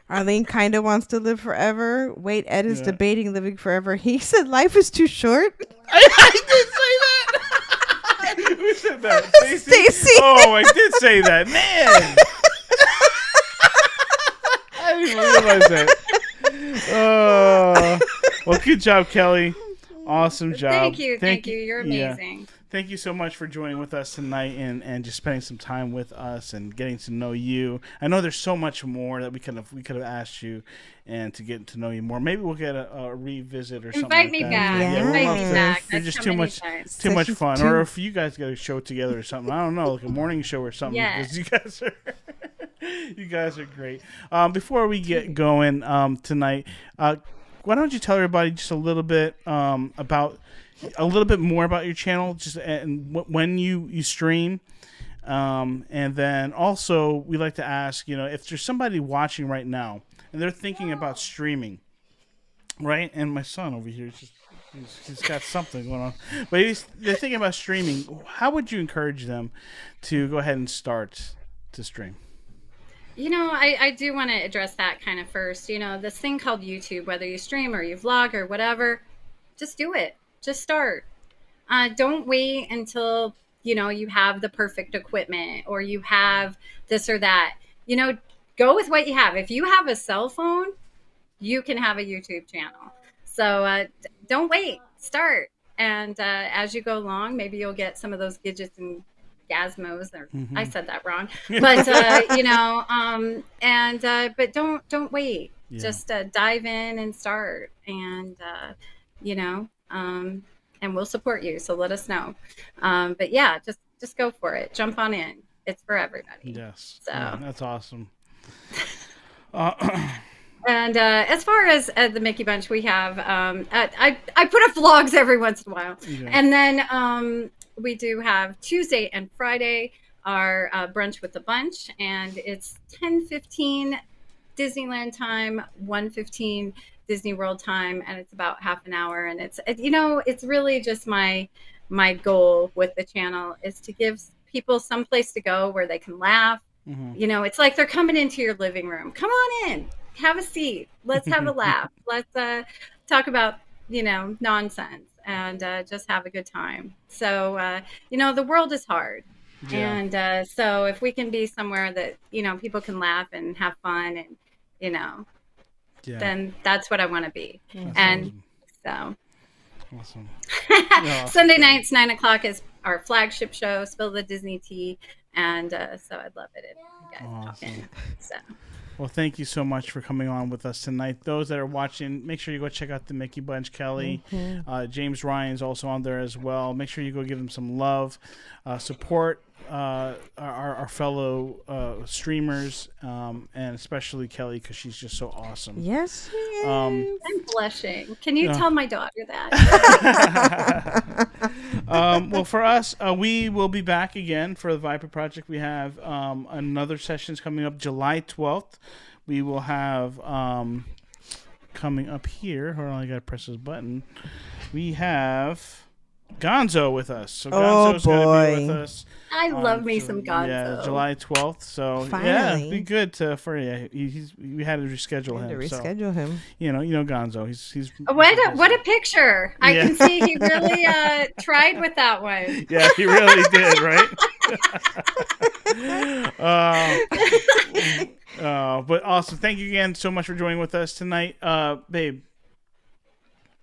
Arlene kind of wants to live forever. Wait, Ed is debating living forever. He said life is too short. I did say that. Who said that? Stacy. Oh, I did say that. Man. I didn't even realize that. Oh. Well, good job, Kelly. Awesome job. Thank you. You're amazing. Thank you so much for joining with us tonight and just spending some time with us and getting to know you. I know there's so much more that we could have asked you and to get to know you more. Maybe we'll get a revisit or something. Invite me like back. that. Invite me back. You're just too much fun. Section Or if you guys get a show together or something, I don't know, like a morning show or something. Yeah. Because you guys are great. Before we get going tonight, why don't you tell everybody just a little bit more about your channel, just and when you stream, and then also we like to ask, if there's somebody watching right now and they're thinking about streaming, right? And my son over here, he's got something going on, but they're thinking about streaming. How would you encourage them to go ahead and start to stream? I do want to address that kind of first. This thing called YouTube, whether you stream or you vlog or whatever, just do it. Just start. Don't wait until, you have the perfect equipment or you have this or that. Go with what you have. If you have a cell phone, you can have a YouTube channel. So don't wait. Start. And as you go along, maybe you'll get some of those gadgets and Gazmos, or I said that wrong, but but don't wait. Yeah. Just dive in and start, and and we'll support you. So let us know. But yeah, just go for it. Jump on in. It's for everybody. Yes. So that's awesome. And as far as the Mickey Bunch, we have I put up vlogs every once in a while, and then we do have Tuesday and Friday our brunch with the bunch, and it's 10:15 Disneyland time, 1:15 Disney World time, and it's about half an hour. And it's really just my goal with the channel is to give people some place to go where they can laugh. It's like they're coming into your living room. Come on in, have a seat. Let's have a laugh. Let's talk about nonsense and just have a good time. So the world is hard. And so if we can be somewhere that people can laugh and have fun and then that's what I want to be. And awesome. So Sunday nights 9:00 is our flagship show, Spill the Disney Tea, and so I'd love it if you guys talk in. So well, thank you so much for coming on with us tonight. Those that are watching, make sure you go check out the Mickey Bunch. Kelly, James Ryan's also on there as well. Make sure you go give them some love, support our fellow streamers, and especially Kelly because she's just so awesome. Yes, she is. I'm blushing. Can you tell my daughter that? Well, for us, we will be back again for the Viapree Project. We have another sessions coming up July 12th. We will have coming up here. Hold on, I gotta press this button. We have Gonzo with us. So Gonzo's going to be with us. I love me some Gonzo. Yeah, July 12th. So Finally. yeah, be good for you. We had to reschedule him. Reschedule him. You know Gonzo. He's what a picture! I can see he really tried with that one. Yeah, he really did, right? But awesome. Thank you again so much for joining with us tonight, babe.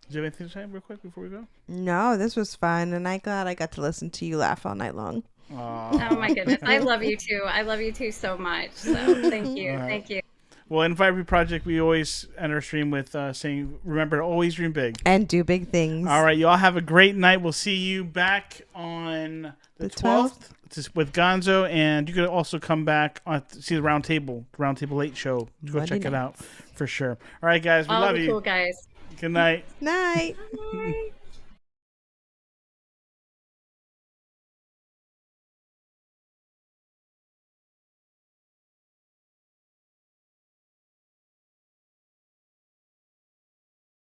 Do you have anything to say real quick before we go? No, this was fun, and I'm glad I got to listen to you laugh all night long. Oh my goodness, I love you too. I love you too so much. So thank you, thank you. Well, in Viapree Project, we always end our stream with saying, "Remember to always dream big and do big things." All right, you all have a great night. We'll see you back on the 12th. With Gonzo, and you could also come back on see the Roundtable 8 show. Go check it out for sure. All right, guys, we love you. Cool guys. Good night. Night. Bye.